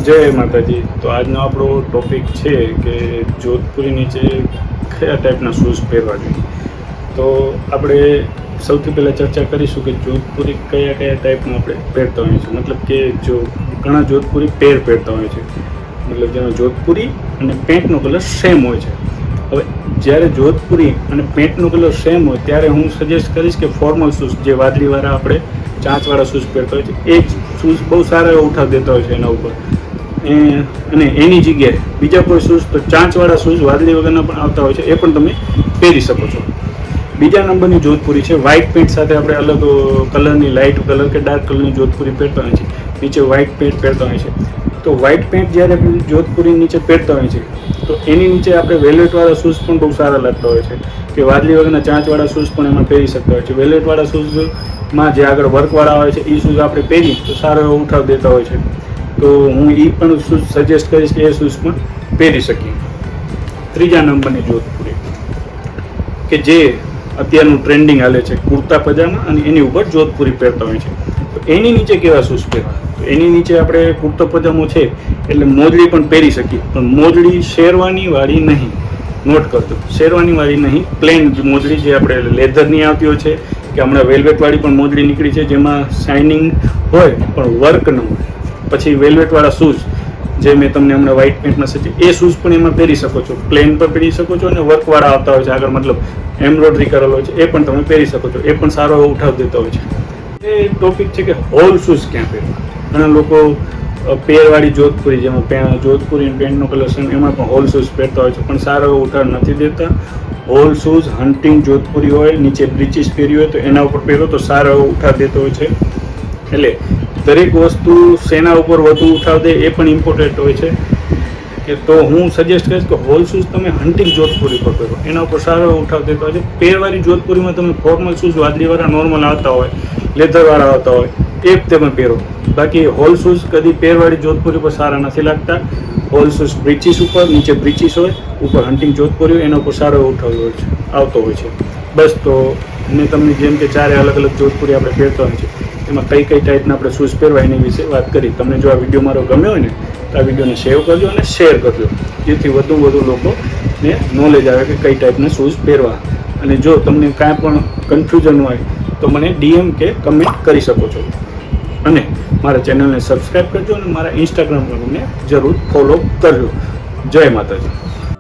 જય માતાજી. તો આજનો આપણો ટોપિક છે કે જોધપુરી નીચે કયા ટાઈપના શૂઝ પહેરવા જોઈએ. તો આપણે સૌથી પહેલાં ચર્ચા કરીશું કે જોધપુરી કયા કયા ટાઈપનું આપણે પહેરતા હોઈએ છીએ. મતલબ કે જો ઘણા જોધપુરી પેર પહેરતા હોય છે, મતલબ જેમાં જોધપુરી અને પેન્ટનો કલર સેમ હોય છે. હવે જ્યારે જોધપુરી અને પેન્ટનો કલર સેમ હોય ત્યારે હું સજેસ્ટ કરીશ કે ફોર્મલ શૂઝ જે વાદળીવાળા આપણે ચાંચવાળા શૂઝ પહેરતા હોય છે એ જ શૂઝ બહુ સારા એવા ઉઠાવ દેતા હોય છે એના ઉપર. અને એની જગ્યાએ બીજા કોઈ શૂઝ તો ચાંચવાળા શૂઝ વાદળી વગરના પણ આવતા હોય છે, એ પણ તમે પહેરી શકો છો. બીજા નંબરની જોધપુરી છે વ્હાઇટ પેન્ટ સાથે આપણે અલગ કલરની લાઇટ કલર કે ડાર્ક કલરની જોધપુરી પહેરતા હોય છે, નીચે વ્હાઇટ પેન્ટ પહેરતા હોય છે. તો વ્હાઇટ પેન્ટ જ્યારે આપણે જોધપુરી નીચે પહેરતા હોય છે તો એની નીચે આપણે વેલ્વેટવાળા શૂઝ પણ બહુ સારા લાગતા હોય છે, કે વાદળી વગરના ચાંચવાળા શૂઝ પણ એમાં પહેરી શકતા હોય છે. વેલ્વેટવાળા શૂઝમાં જે આગળ વર્કવાળા હોય છે એ શૂઝ આપણે પહેરી તો સારો એવો ઉઠાવ દેતા હોય છે. તો હું એ પણ શૂઝ સજેસ્ટ કરીશ કે એ શૂઝ પણ પહેરી શકીએ. ત્રીજા નંબરની જોધપુરી કે જે અત્યારનું ટ્રેન્ડિંગ હાલે છે, કુર્તા પજામા અને એની ઉપર જોધપુરી પહેરતા હોય છે. તો એની નીચે કેવા શૂઝ પહેરવા? તો એની નીચે આપણે કુર્તો પજામો છે એટલે મોજડી પણ પહેરી શકીએ, પણ મોજડી શેરવાનીવાળી નહીં. નોટ કરજો, શેરવાનીવાળી નહીં, પ્લેન મોજડી જે આપણે લેધરની આવતી હોય છે, કે હમણાં વેલ્વેટવાળી પણ મોજડી નીકળી છે જેમાં શાઇનિંગ હોય પણ વર્ક ન હોય. પછી વેલ્વેટવાળા શૂઝ જે મેં તમને હમણાં વ્હાઇટ પેન્ટમાં સજેસ્ટ, એ શૂઝ પણ એમાં પહેરી શકો છો, પ્લેન પણ પહેરી શકો છો અને વર્કવાળા આવતા હોય છે આગળ, મતલબ એમ્બ્રોઇડરી કરેલો હોય છે, એ પણ તમે પહેરી શકો છો. એ પણ સારો એવો ઉઠાવ દેતો હોય છે. એ ટોપિક છે કે હોલ શૂઝ ક્યાં પહેરવા. ઘણા લોકો પેરવાળી જોધપુરી, જેમાં જોધપુરી અને પેન્ટનો કલર સેમ, એમાં પણ હોલ શૂઝ પહેરતા હોય છે, પણ સારો એવો ઉઠાવ નથી દેતા. હોલ શૂઝ હન્ટિંગ જોધપુરી હોય, નીચે બ્રીચીસ પહેરી હોય તો એના ઉપર પહેરો તો સારો એવો ઉઠાવ દેતો હોય છે. એટલે દરેક વસ્તુ શેના ઉપર વધુ ઉઠાવ દે એ પણ ઇમ્પોર્ટન્ટ હોય છે. કે તો હું સજેસ્ટ કરીશ કે હોલ શૂઝ તમે હન્ટિંગ જોધપુરી પર પહેરો, એના ઉપર સારો ઉઠાવ દેતો હોય છે. પેરવાળી જોધપુરીમાં તમે ફોર્મલ શૂઝ વાદળીવાળા નોર્મલ આવતા હોય, લેધરવાળા આવતા હોય, એ જ તમે પહેરો. બાકી હોલ શૂઝ કદી પેરવાળી જોધપુરી પર સારા નથી લાગતા. હોલ શૂઝ બ્રીચીસ ઉપર, નીચે બ્રીચીસ હોય, ઉપર હન્ટિંગ જોધપુરી હોય, એના ઉપર સારો ઉઠાવ હોય છે, આવતો હોય છે. બસ, તો મેં તમને જેમ કે ચારે અલગ અલગ જોધપુરી આપણે પહેરતા હોય છે, એમાં કઈ કઈ ટાઈપના આપણે શૂઝ પહેરવા એની વિશે વાત કરી. તમને જો આ વિડીયો મારો ગમ્યો હોય ને તો આ વિડીયોને સેવ કરજો અને શેર કરજો, જેથી વધુ લોકોને નોલેજ આવે કે કઈ ટાઈપના શૂઝ પહેરવા. અને જો તમને કાંઈ પણ કન્ફ્યુઝન હોય તો મને DM કે કમેન્ટ કરી શકો છો. અને મારા ચેનલને સબસ્ક્રાઈબ કરજો અને મારા ઇન્સ્ટાગ્રામ પર મને જરૂર ફોલો કરજો. જય માતાજી.